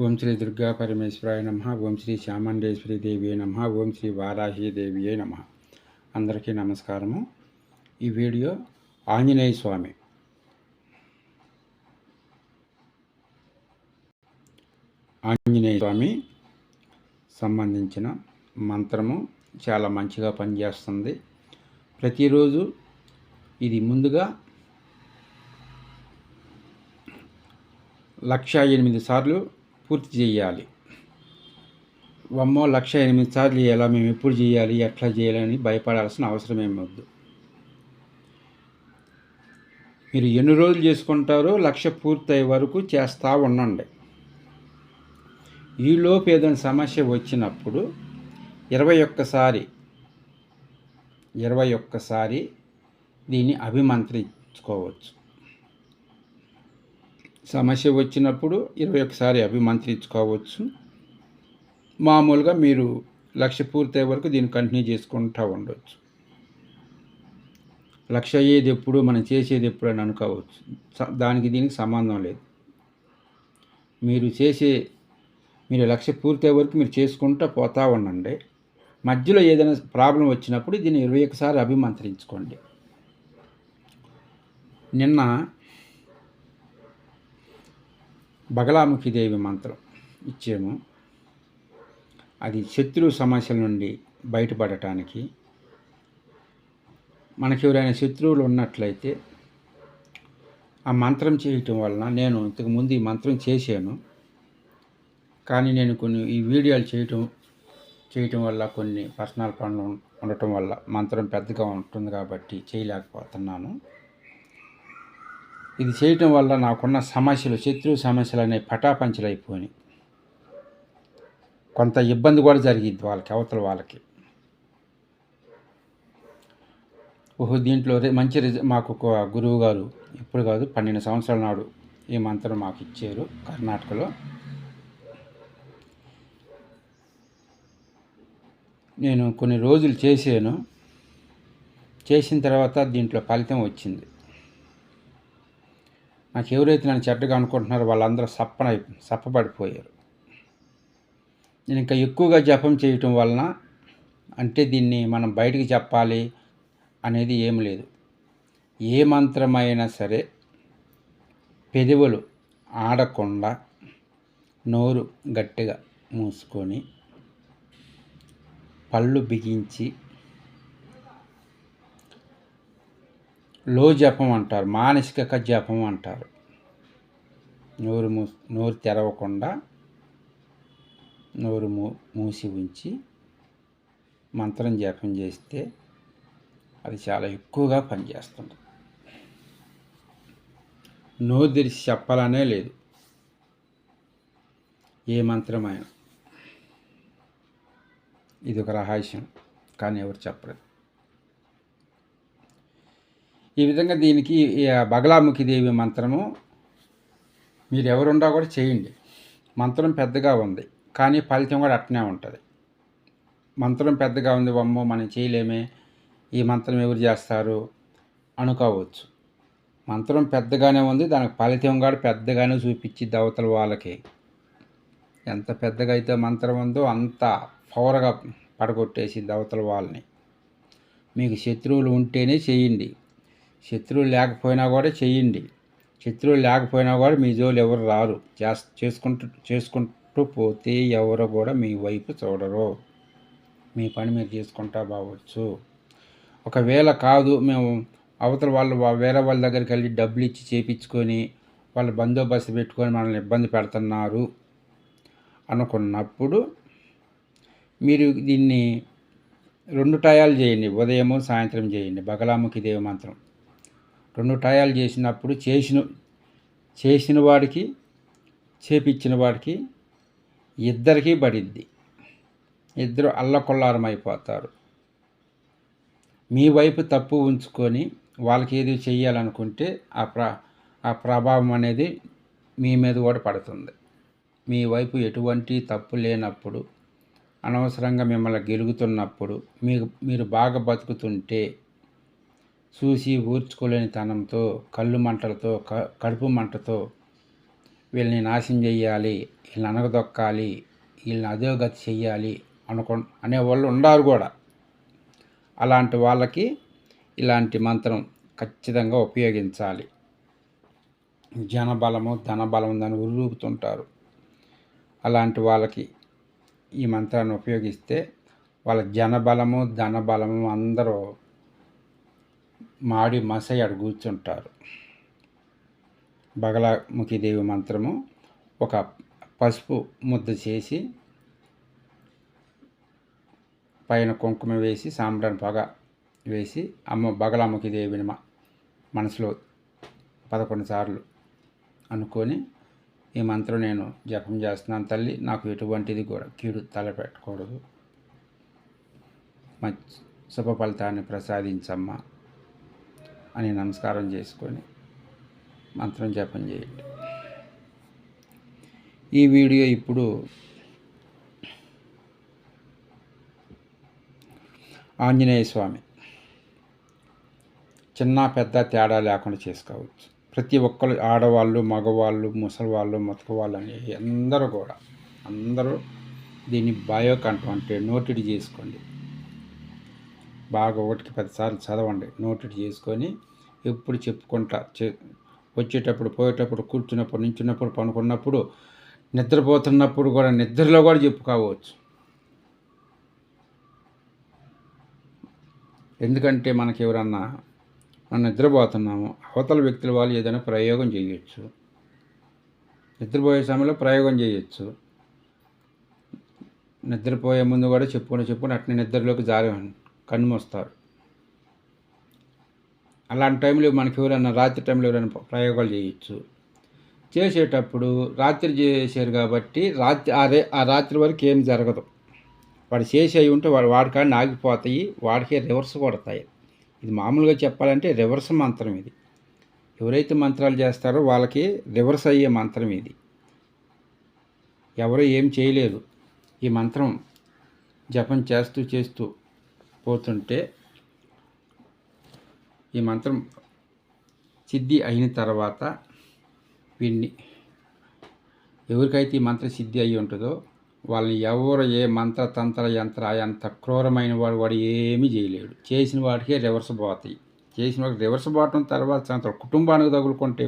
ఓం శ్రీ దుర్గా పరమేశ్వరాయ నమః. ఓం శ్రీ చాముండేశ్వరి దేవి నమః. ఓం శ్రీ వారాహి దేవి నమః. అందరికీ నమస్కారము. ఈ వీడియో ఆంజనేయ స్వామి సంబంధించిన మంత్రము చాలా మంచిగా పనిచేస్తుంది. ప్రతిరోజు ఇది ముందుగా 1,08 సార్లు పూర్తి చేయాలి. 1,08 సార్లు ఎలా మేము ఎప్పుడు చేయాలి, ఎట్లా చేయాలని భయపడాల్సిన అవసరం ఏమి వద్దు. మీరు ఎన్ని రోజులు చేసుకుంటారో 1,00,000 పూర్తయ్యే వరకు చేస్తూ ఉండండి. ఈలోపు ఏదైనా సమస్య వచ్చినప్పుడు 21 సారి దీన్ని అభిమంత్రించుకోవచ్చు. సమస్య వచ్చినప్పుడు 21 సారి అభిమంత్రించుకోవచ్చు. మామూలుగా మీరు 1,00,000 పూర్తయ్యే వరకు దీన్ని కంటిన్యూ చేసుకుంటూ ఉండవచ్చు. 1,00,000 అయ్యేది ఎప్పుడు, మనం చేసేది ఎప్పుడు అని అనుకోవచ్చు. దానికి దీనికి సంబంధం లేదు. మీరు 1,00,000 పూర్తయ్యే వరకు మీరు చేసుకుంటూ పోతూ ఉండండి. మధ్యలో ఏదైనా ప్రాబ్లం వచ్చినప్పుడు దీన్ని 21 సార్లు అభిమంత్రించుకోండి. నిన్న బగలాముఖి దేవి మంత్రం ఇచ్చాము. అది శత్రు సమస్యల నుండి బయటపడటానికి. మనకి ఎవరైనా శత్రువులు ఉన్నట్లయితే ఆ మంత్రం చేయటం వలన, నేను ఇంతకుముందు ఈ మంత్రం చేశాను, కానీ నేను ఈ వీడియోలు చేయటం వల్ల కొన్ని పర్సనల్ పనులు ఉండటం వల్ల మంత్రం పెద్దగా ఉంటుంది కాబట్టి చేయలేకపోతున్నాను. ఇది చేయటం వల్ల నాకున్న శత్రు సమస్యలు అనేవి పటాపంచలైపోయినాయి. కొంత ఇబ్బంది కూడా జరిగింది అవతల వాళ్ళకి. దీంట్లో మంచి మాకు ఒక గురువు గారు ఇప్పుడు కాదు 12 సంవత్సరాల నాడు ఈ మంత్రం మాకు ఇచ్చారు కర్ణాటకలో. నేను కొన్ని రోజులు చేసిన తర్వాత దీంట్లో ఫలితం వచ్చింది. నాకు ఎవరైతే నన్ను చెడ్డగా అనుకుంటున్నారో వాళ్ళందరూ సప్పబడిపోయారు. నేను ఇంకా ఎక్కువగా జపం చేయటం వలన, అంటే దీన్ని మనం బయటికి చెప్పాలి అనేది ఏమి లేదు. ఏ మంత్రమైనా సరే పెదవులు ఆడకుండా నోరు గట్టిగా మూసుకొని పళ్ళు బిగించి లో జపం అంటారు, మానసిక జపం అంటారు. నోరు తెరవకుండా నోరు మూసి ఉంచి మంత్రం జపం చేస్తే అది చాలా ఎక్కువగా పనిచేస్తుంది. నోరు తెరిచి చెప్పాలనే లేదు ఏ మంత్రమైనా. ఇది ఒక రహస్యం, కానీ ఎవరు చెప్పలేదు. ఈ విధంగా దీనికి బగలాముఖి దేవి మంత్రము మీరు ఎవరుండా కూడా చేయండి. మంత్రం పెద్దగా ఉంది, కానీ ఫలితం కూడా అట్నే ఉంటుంది. మంత్రం పెద్దగా ఉంది, మనం చేయలేమే, ఈ మంత్రం ఎవరు చేస్తారు అనుకోవచ్చు. మంత్రం పెద్దగానే ఉంది, దానికి ఫలితం కూడా పెద్దగానే చూపించి అవతల వాళ్ళకి. ఎంత పెద్దగా అయితే మంత్రం ఉందో అంత పవర్గా పడగొట్టేసి అవతల వాళ్ళని. మీకు శత్రువులు ఉంటేనే చేయండి, శత్రువులు లేకపోయినా కూడా చేయండి. శత్రువులు లేకపోయినా కూడా మీ జోలు ఎవరు రారు. చేసుకుంటూ పోతే ఎవరు కూడా మీ వైపు చూడరు. మీ పని మీరు చేసుకుంటా బావచ్చు. ఒకవేళ కాదు, మేము అవతల వాళ్ళు వేరే వాళ్ళ దగ్గరికి వెళ్ళి డబ్బులు ఇచ్చి చేయించుకొని వాళ్ళు బందోబస్తు పెట్టుకొని మనల్ని ఇబ్బంది పెడుతున్నారు అనుకున్నప్పుడు మీరు దీన్ని 2 టయాలు చేయండి. ఉదయము సాయంత్రం చేయండి. బగలాముఖి దేవి మంత్రం 2 టయాలు చేసినప్పుడు చేసిన వాడికి చేపించిన వాడికి ఇద్దరికీ పడిద్ది. ఇద్దరు అల్లకొల్లారం అయిపోతారు. మీ వైపు తప్పు ఉంచుకొని వాళ్ళకి ఏది చెయ్యాలనుకుంటే ఆ ప్రభావం అనేది మీ మీద కూడా పడుతుంది. మీ వైపు ఎటువంటి తప్పు లేనప్పుడు, అనవసరంగా మిమ్మల్ని గెలుగుతున్నప్పుడు, మీరు బాగా బతుకుతుంటే చూసి ఊర్చుకోలేని తనంతో, కళ్ళు మంటలతో, కడుపు మంటతో వీళ్ళని నాశనం చెయ్యాలి, వీళ్ళని అనగదొక్కాలి, వీళ్ళని అధోగతి చెయ్యాలి అనేవాళ్ళు ఉండారు కూడా. అలాంటి వాళ్ళకి ఇలాంటి మంత్రం ఖచ్చితంగా ఉపయోగించాలి. జనబలము ధనబలం దాన్ని ఉర్రూపుతుంటారు. అలాంటి వాళ్ళకి ఈ మంత్రాన్ని ఉపయోగిస్తే వాళ్ళ జనబలము ధనబలము అందరూ మాడి మసై అక్కడ కూర్చుంటారు. బగలాముఖిదేవి మంత్రము ఒక పసుపు ముద్ద చేసి పైన కుంకుమ వేసి సాంబ్రాణి పొగ వేసి అమ్మ బగలాముఖిదేవిని మనసులో 11 సార్లు అనుకొని ఈ మంత్రం నేను జపం చేస్తున్నాను తల్లి, నాకు ఎటువంటిది కూడా కీడు తలపెట్టకూడదు, శుభ ఫలితాన్ని ప్రసాదించమ్మా అని నమస్కారం చేసుకొని మంత్రం జపం చేయండి. ఈ వీడియో ఇప్పుడు ఆంజనేయ స్వామి చిన్న పెద్ద తేడా లేకుండా చేసుకోవచ్చు. ప్రతి ఒక్కరు ఆడవాళ్ళు మగవాళ్ళు ముసలివాళ్ళు ముతకవాళ్ళు అని అందరూ దీన్ని బయోకంఠం అంటే నోటెడ్ చేసుకోండి. బాగా 1కి 10 సార్లు చదవండి, నోటెడ్ చేసుకొని ఎప్పుడు చెప్పుకుంటా వచ్చేటప్పుడు పోయేటప్పుడు కూర్చున్నప్పుడు నించున్నప్పుడు పనుకున్నప్పుడు నిద్రపోతున్నప్పుడు కూడా నిద్రలో కూడా చెప్పుకోవచ్చు. ఎందుకంటే మనకి ఎవరన్నా మనం నిద్రపోతున్నాము, అవతల వ్యక్తుల వాళ్ళు ఏదైనా ప్రయోగం చేయొచ్చు, నిద్రపోయే సమయంలో ప్రయోగం చేయొచ్చు. నిద్రపోయే ముందు కూడా చెప్పుకొని అట్నే నిద్రలోకి కన్ను మూస్తారు. అలాంటి టైంలో మనకి ఎవరైనా రాత్రి టైంలో ఎవరైనా ప్రయోగాలు చేయొచ్చు. చేసేటప్పుడు రాత్రి చేశారు కాబట్టి ఆ రాత్రి వరకు ఏం జరగదు. వాడు చేసేవి ఉంటే వాడికాడిని ఆగిపోతాయి, వాడికే రివర్స్ కొడతాయి. ఇది మామూలుగా చెప్పాలంటే రివర్స్ మంత్రం ఇది. ఎవరైతే మంత్రాలు చేస్తారో వాళ్ళకి రివర్స్ అయ్యే మంత్రం ఇది. ఎవరు ఏం చేయలేరు. ఈ మంత్రం జపం చేస్తూ పోతుంటే ఈ మంత్రం సిద్ధి అయిన తర్వాత ఎవరికైతే ఈ మంత్ర సిద్ధి అయి ఉంటుందో వాళ్ళని ఎవరు ఏ మంత్ర తంత్ర యంత్ర ఎంత క్రూరమైన వాడు ఏమీ చేయలేడు. చేసిన వాడికే రివర్స్ పోతాయి. చేసిన వాడికి రివర్స్ పోవటం తర్వాత కుటుంబానికి తగులుకుంటే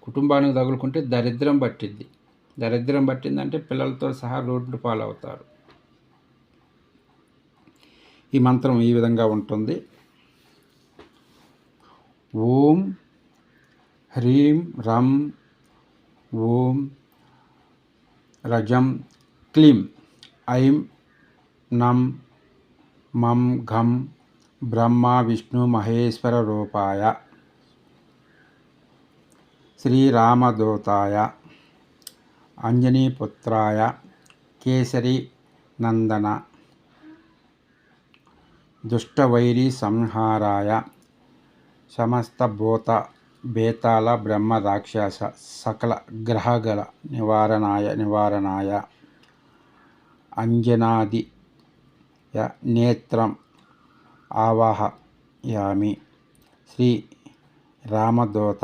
కుటుంబానికి తగులుకుంటే దరిద్రం పట్టిద్ది. దరిద్రం పట్టిందంటే పిల్లలతో సహా రోడ్డు పాలవుతారు. ఈ మంత్రం ఈ విధంగా ఉంటుంది. ఓం హ్రీం రం ఓం రజం క్లీం ఐం నం మం ఘం బ్రహ్మ విష్ణు మహేశ్వర రూపాయ శ్రీరామదూతాయ అంజనీపుత్రాయ కేసరి నందన దుష్టవైరి సంహారాయ సమస్త బేతాళ బ్రహ్మ రాక్షస సకల గ్రహగల నివారణాయ అంజనాది నేత్రం ఆవాహయామి శ్రీ రామదూత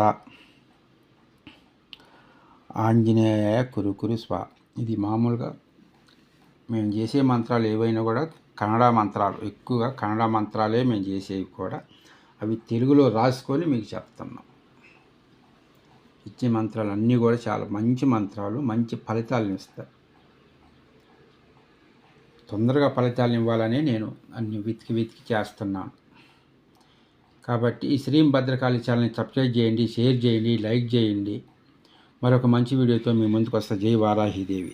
ఆంజనేయ కురుకురు స్వా. ఇది మామూలుగా మేము చేసే మంత్రాలు ఏవైనా కూడా కన్నడ మంత్రాలు, ఎక్కువగా కన్నడ మంత్రాలే మేము చేసేవి కూడా. అవి తెలుగులో రాసుకొని మీకు చెప్తున్నాం. ఇచ్చే మంత్రాలు అన్నీ కూడా చాలా మంచి మంత్రాలు, మంచి ఫలితాలను ఇస్తాయి. తొందరగా ఫలితాలను ఇవ్వాలని నేను అన్ని వెతికి చేస్తున్నాను. కాబట్టి ఈ శ్రీ భద్రకాళి ఛానల్ని సబ్స్క్రైబ్ చేయండి, షేర్ చేయండి, లైక్ చేయండి. మరొక మంచి వీడియోతో మీ ముందుకు వస్తా. జై వారాహిదేవి.